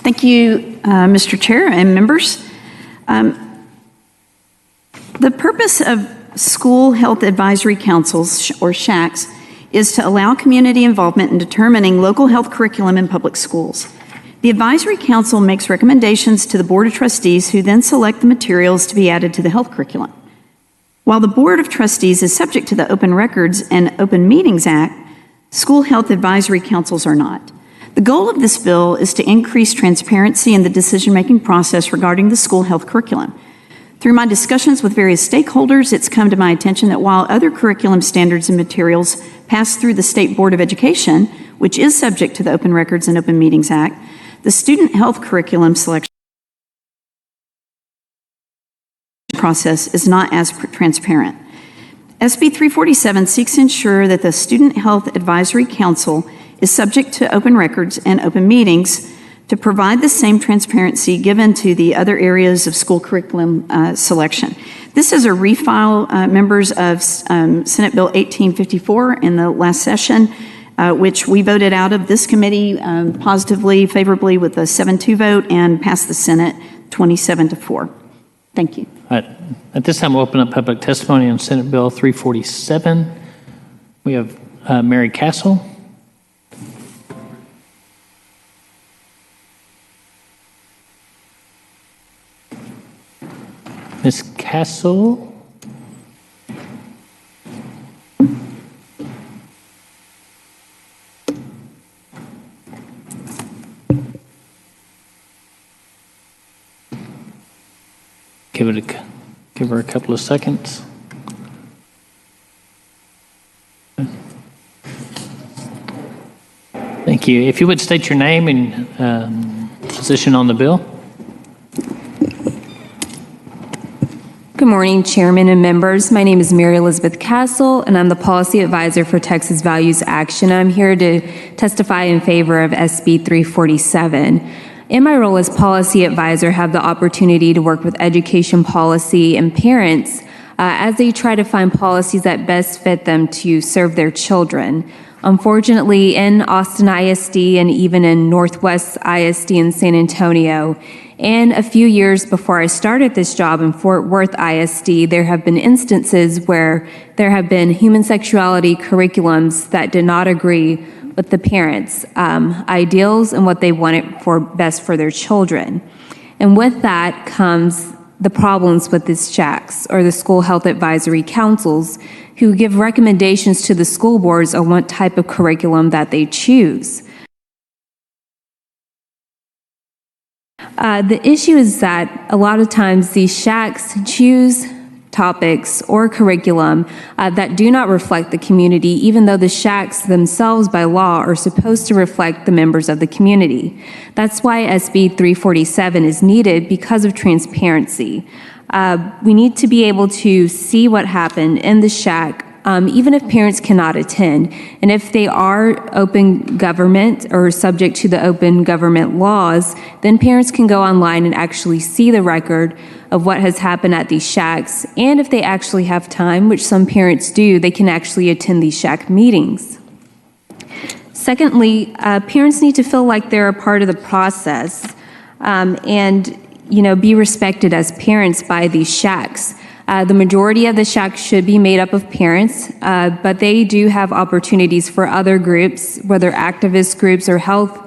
Thank you, Mr. Chair and members. The purpose of School Health Advisory Councils, or SHACs, is to allow community involvement in determining local health curriculum in public schools. The Advisory Council makes recommendations to the Board of Trustees, who then select the materials to be added to the health curriculum. While the Board of Trustees is subject to the Open Records and Open Meetings Act, School Health Advisory Councils are not. The goal of this bill is to increase transparency in the decision-making process regarding the school health curriculum. Through my discussions with various stakeholders, it's come to my attention that while other curriculum standards and materials pass through the State Board of Education, which is subject to the Open Records and Open Meetings Act, the student health curriculum selection process is not as transparent. SB 347 seeks to ensure that the Student Health Advisory Council is subject to open records and open meetings to provide the same transparency given to the other areas of school curriculum selection. This is a refile, members of Senate Bill 1854 in the last session, which we voted out of this committee positively, favorably with a 7-2 vote and passed the Senate 27-4. Thank you. All right. At this time, we'll open up public testimony on Senate Bill 347. We have Mary Castle. Ms. Castle. Give her a couple of seconds. Thank you. If you would state your name and position on the bill. Good morning, Chairman and members. My name is Mary Elizabeth Castle, and I'm the Policy Advisor for Texas Values Action. I'm here to testify in favor of SB 347. In my role as Policy Advisor, I have the opportunity to work with education policy and parents as they try to find policies that best fit them to serve their children. Unfortunately, in Austin ISD and even in Northwest ISD in San Antonio, and a few years before I started this job in Fort Worth ISD, there have been instances where there have been human sexuality curriculums that did not agree with the parents' ideals and what they wanted for best for their children. And with that comes the problems with these SHACs, or the School Health Advisory Councils, who give recommendations to the school boards on what type of curriculum that they choose. The issue is that a lot of times these SHACs choose topics or curriculum that do not reflect the community, even though the SHACs themselves by law are supposed to reflect the members of the community. That's why SB 347 is needed, because of transparency. We need to be able to see what happened in the SHAC, even if parents cannot attend. And if they are open government or subject to the open government laws, then parents can go online and actually see the record of what has happened at these SHACs. And if they actually have time, which some parents do, they can actually attend these SHAC meetings. Secondly, parents need to feel like they're a part of the process and be respected as parents by these SHACs. The majority of the SHACs should be made up of parents, but they do have opportunities for other groups, whether activist groups or health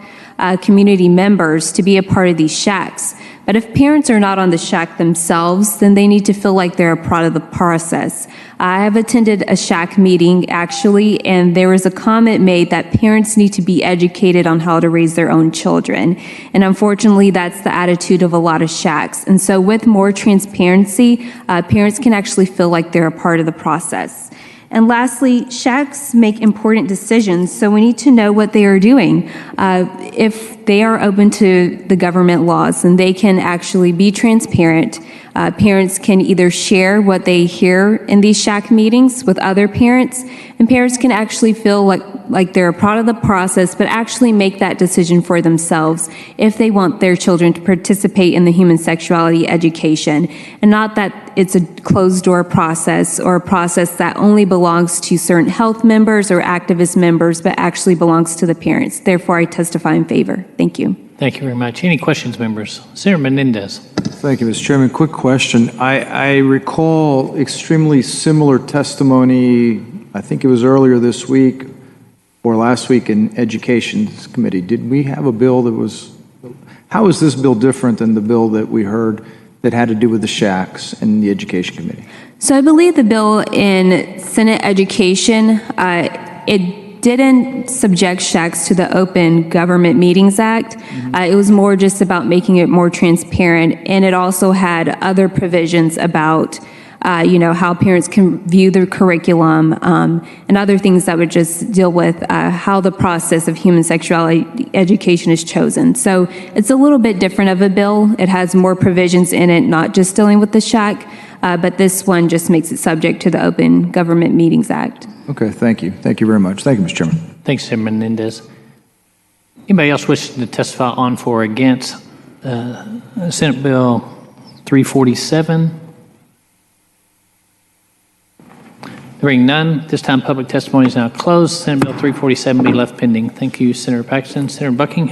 community members, to be a part of these SHACs. But if parents are not on the SHAC themselves, then they need to feel like they're a part of the process. I have attended a SHAC meeting, actually, and there was a comment made that parents need to be educated on how to raise their own children. And unfortunately, that's the attitude of a lot of SHACs. And so with more transparency, parents can actually feel like they're a part of the process. And lastly, SHACs make important decisions, so we need to know what they are doing. If they are open to the government laws, then they can actually be transparent. Parents can either share what they hear in these SHAC meetings with other parents, and parents can actually feel like they're a part of the process, but actually make that decision for themselves if they want their children to participate in the human sexuality education, and not that it's a closed-door process or a process that only belongs to certain health members or activist members, but actually belongs to the parents. Therefore, I testify in favor. Thank you. Thank you very much. Any questions, members? Senator Menendez. Thank you, Mr. Chairman. Quick question. I recall extremely similar testimony, I think it was earlier this week or last week in Education Committee. Did we have a bill that was, how is this bill different than the bill that we heard that had to do with the shacks in the Education Committee? So I believe the bill in Senate Education, it didn't subject shacks to the Open Government Meetings Act. It was more just about making it more transparent, and it also had other provisions about, how parents can view their curriculum and other things that would just deal with how the process of human sexuality education is chosen. So it's a little bit different of a bill. It has more provisions in it, not just dealing with the shack, but this one just makes it subject to the Open Government Meetings Act. Okay, thank you. Thank you very much. Thank you, Mr. Chairman. Thanks, Senator Menendez. Anybody else wishing to testify on for or against Senate Bill 347? Hearing none, this time public testimony is now closed. Senate Bill 347 be left pending. Thank you, Senator Paxton. Senator Buckingham.